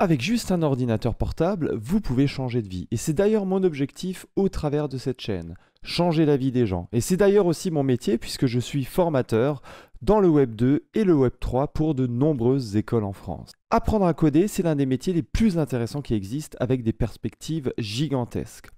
Avec juste un ordinateur portable, vous pouvez changer de vie. Et c'est d'ailleurs mon objectif au travers de cette chaîne, changer la vie des gens. Et c'est d'ailleurs aussi mon métier puisque je suis formateur dans le Web 2 et le Web 3 pour de nombreuses écoles en France. Apprendre à coder, c'est l'un des métiers les plus intéressants qui existent avec des perspectives gigantesques.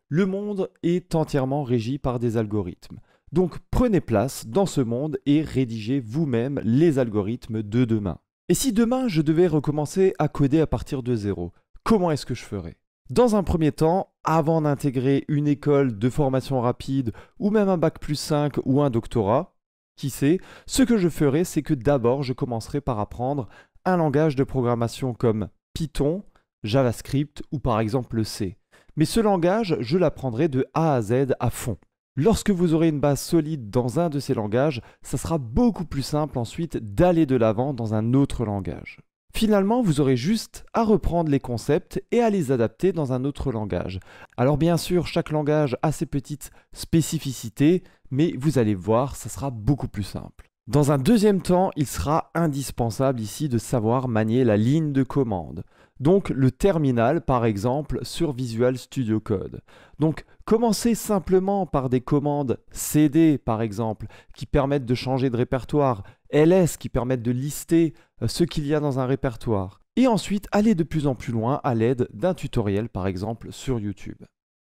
Le monde est entièrement régi par des algorithmes. Donc prenez place dans ce monde et rédigez vous-même les algorithmes de demain. Et si demain je devais recommencer à coder à partir de zéro, comment est-ce que je ferais? Dans un premier temps, avant d'intégrer une école de formation rapide ou même un bac+5 ou un doctorat, qui sait, ce que je ferais, c'est que d'abord je commencerai par apprendre un langage de programmation comme Python, JavaScript ou par exemple le C. Mais ce langage, je l'apprendrai de A à Z à fond. Lorsque vous aurez une base solide dans un de ces langages, ça sera beaucoup plus simple ensuite d'aller de l'avant dans un autre langage. Finalement, vous aurez juste à reprendre les concepts et à les adapter dans un autre langage. Alors bien sûr, chaque langage a ses petites spécificités, mais vous allez voir, ça sera beaucoup plus simple. Dans un deuxième temps, il sera indispensable ici de savoir manier la ligne de commande. Donc le terminal par exemple sur Visual Studio Code. Donc commencez simplement par des commandes CD par exemple qui permettent de changer de répertoire, ls qui permettent de lister ce qu'il y a dans un répertoire. Et ensuite allez de plus en plus loin à l'aide d'un tutoriel par exemple sur YouTube.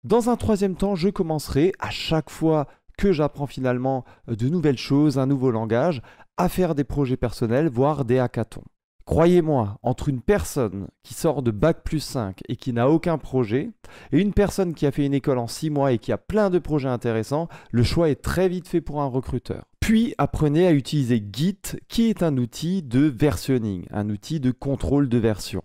Dans un troisième temps, je commencerai à chaque fois que j'apprends finalement de nouvelles choses, un nouveau langage, à faire des projets personnels, voire des hackathons. Croyez-moi, entre une personne qui sort de bac+5 et qui n'a aucun projet, et une personne qui a fait une école en 6 mois et qui a plein de projets intéressants, le choix est très vite fait pour un recruteur. Puis apprenez à utiliser Git, qui est un outil de versionning, un outil de contrôle de version.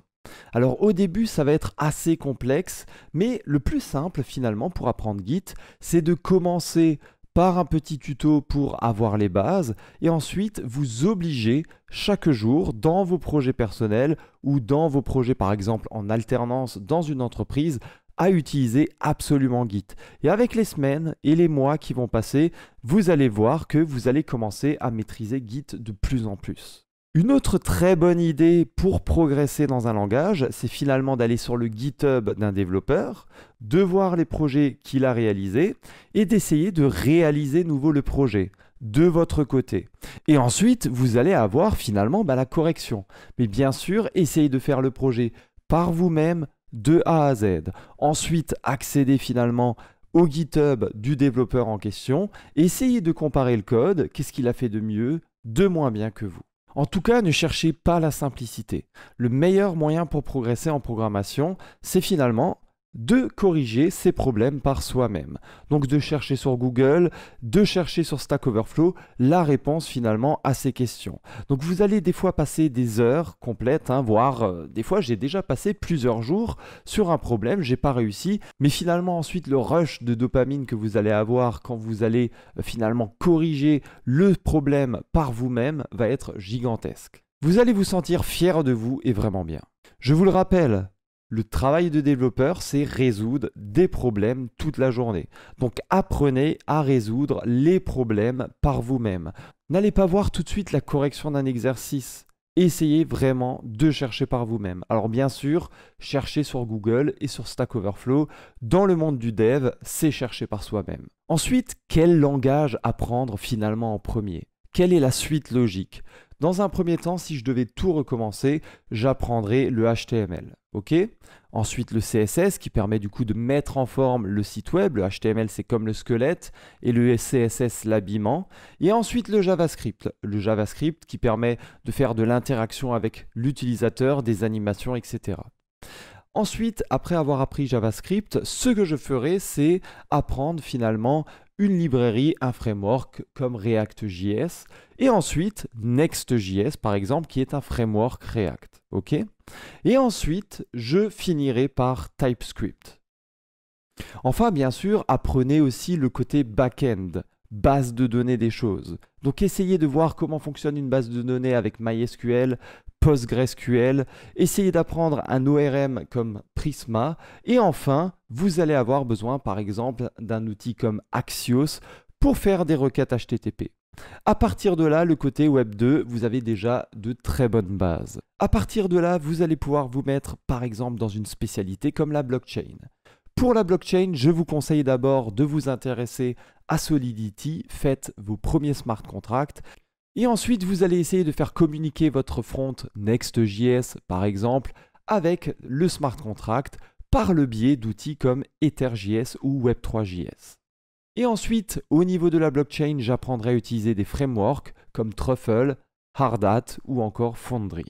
Alors au début, ça va être assez complexe, mais le plus simple finalement pour apprendre Git, c'est de commencer par un petit tuto pour avoir les bases et ensuite vous obligez chaque jour dans vos projets personnels ou dans vos projets par exemple en alternance dans une entreprise à utiliser absolument Git. Et avec les semaines et les mois qui vont passer, vous allez voir que vous allez commencer à maîtriser Git de plus en plus. Une autre très bonne idée pour progresser dans un langage, c'est finalement d'aller sur le GitHub d'un développeur, de voir les projets qu'il a réalisés et d'essayer de réaliser nouveau le projet de votre côté. Et ensuite, vous allez avoir finalement la correction. Mais bien sûr, essayez de faire le projet par vous-même de A à Z. Ensuite, accédez finalement au GitHub du développeur en question et essayez de comparer le code, qu'est-ce qu'il a fait de mieux, de moins bien que vous. En tout cas, ne cherchez pas la simplicité. Le meilleur moyen pour progresser en programmation, c'est finalement de corriger ses problèmes par soi-même. Donc de chercher sur Google, de chercher sur Stack Overflow la réponse finalement à ces questions. Donc vous allez des fois passer des heures complètes, voire des fois j'ai déjà passé plusieurs jours sur un problème, j'ai pas réussi, mais finalement ensuite le rush de dopamine que vous allez avoir quand vous allez finalement corriger le problème par vous-même va être gigantesque. Vous allez vous sentir fier de vous et vraiment bien. Je vous le rappelle, le travail de développeur, c'est résoudre des problèmes toute la journée. Donc apprenez à résoudre les problèmes par vous-même. N'allez pas voir tout de suite la correction d'un exercice. Essayez vraiment de chercher par vous-même. Alors bien sûr, cherchez sur Google et sur Stack Overflow. Dans le monde du dev, c'est chercher par soi-même. Ensuite, quel langage apprendre finalement en premier? Quelle est la suite logique? Dans un premier temps, si je devais tout recommencer, j'apprendrais le HTML. Ok? Ensuite, le CSS qui permet du coup de mettre en forme le site web. Le HTML, c'est comme le squelette et le CSS, l'habillement. Et ensuite, le JavaScript. Le JavaScript qui permet de faire de l'interaction avec l'utilisateur, des animations, etc. Ensuite, après avoir appris JavaScript, ce que je ferai, c'est apprendre finalement une librairie, un framework comme React.js et ensuite Next.js par exemple qui est un framework React. Ok? Et ensuite, je finirai par TypeScript. Enfin, bien sûr, apprenez aussi le côté back-end, base de données des choses. Donc essayez de voir comment fonctionne une base de données avec MySQL, PostgreSQL, essayez d'apprendre un ORM comme Prisma et enfin, vous allez avoir besoin par exemple d'un outil comme Axios pour faire des requêtes HTTP. À partir de là, le côté Web 2, vous avez déjà de très bonnes bases. À partir de là, vous allez pouvoir vous mettre par exemple dans une spécialité comme la blockchain. Pour la blockchain, je vous conseille d'abord de vous intéresser à Solidity, faites vos premiers smart contracts et ensuite vous allez essayer de faire communiquer votre front Next.js par exemple avec le smart contract par le biais d'outils comme Ether.js ou Web3.js. Et ensuite, au niveau de la blockchain, j'apprendrai à utiliser des frameworks comme Truffle, Hardhat ou encore Foundry.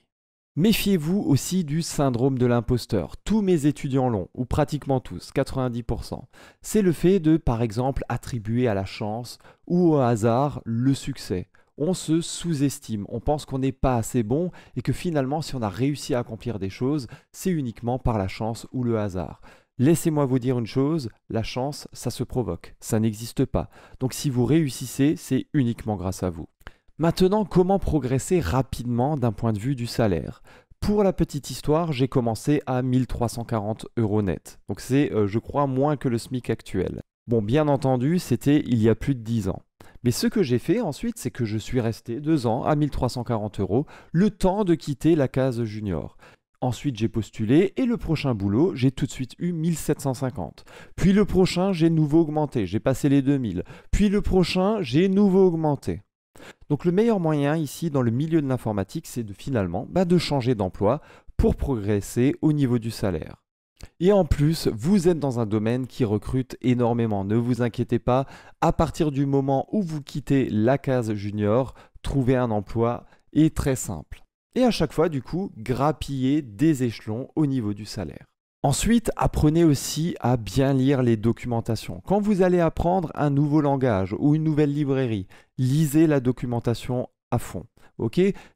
Méfiez-vous aussi du syndrome de l'imposteur. Tous mes étudiants l'ont, ou pratiquement tous, 90%. C'est le fait de, par exemple, attribuer à la chance ou au hasard le succès. On se sous-estime, on pense qu'on n'est pas assez bon et que finalement, si on a réussi à accomplir des choses, c'est uniquement par la chance ou le hasard. Laissez-moi vous dire une chose, la chance, ça se provoque, ça n'existe pas. Donc si vous réussissez, c'est uniquement grâce à vous. Maintenant, comment progresser rapidement d'un point de vue du salaire? Pour la petite histoire, j'ai commencé à 1340 € net. Donc c'est, je crois, moins que le SMIC actuel. Bon, bien entendu, c'était il y a plus de 10 ans. Mais ce que j'ai fait ensuite, c'est que je suis resté 2 ans à 1340 €, le temps de quitter la case junior. Ensuite, j'ai postulé et le prochain boulot, j'ai tout de suite eu 1750. Puis le prochain, j'ai nouveau augmenté, j'ai passé les 2000. Puis le prochain, j'ai nouveau augmenté. Donc le meilleur moyen ici dans le milieu de l'informatique, c'est finalement de changer d'emploi pour progresser au niveau du salaire. Et en plus, vous êtes dans un domaine qui recrute énormément. Ne vous inquiétez pas, à partir du moment où vous quittez la case junior, trouver un emploi est très simple. Et à chaque fois, du coup, grappiller des échelons au niveau du salaire. Ensuite, apprenez aussi à bien lire les documentations. Quand vous allez apprendre un nouveau langage ou une nouvelle librairie, lisez la documentation à fond.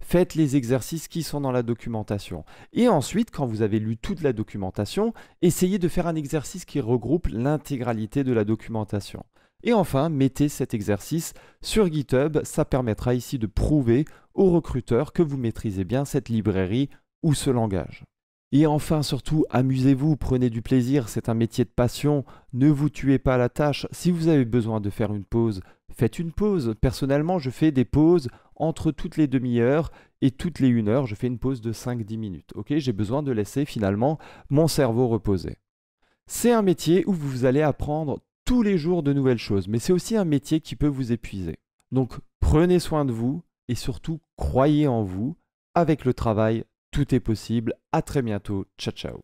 Faites les exercices qui sont dans la documentation. Et ensuite, quand vous avez lu toute la documentation, essayez de faire un exercice qui regroupe l'intégralité de la documentation. Et enfin, mettez cet exercice sur GitHub. Ça permettra ici de prouver aux recruteurs que vous maîtrisez bien cette librairie ou ce langage. Et enfin, surtout, amusez-vous, prenez du plaisir, c'est un métier de passion, ne vous tuez pas à la tâche. Si vous avez besoin de faire une pause, faites une pause. Personnellement, je fais des pauses entre toutes les demi-heures et toutes les 1 heure, je fais une pause de 5-10 minutes. J'ai besoin de laisser finalement mon cerveau reposer. C'est un métier où vous allez apprendre tous les jours de nouvelles choses, mais c'est aussi un métier qui peut vous épuiser. Donc, prenez soin de vous et surtout, croyez en vous. Avec le travail, tout est possible. À très bientôt. Ciao, ciao.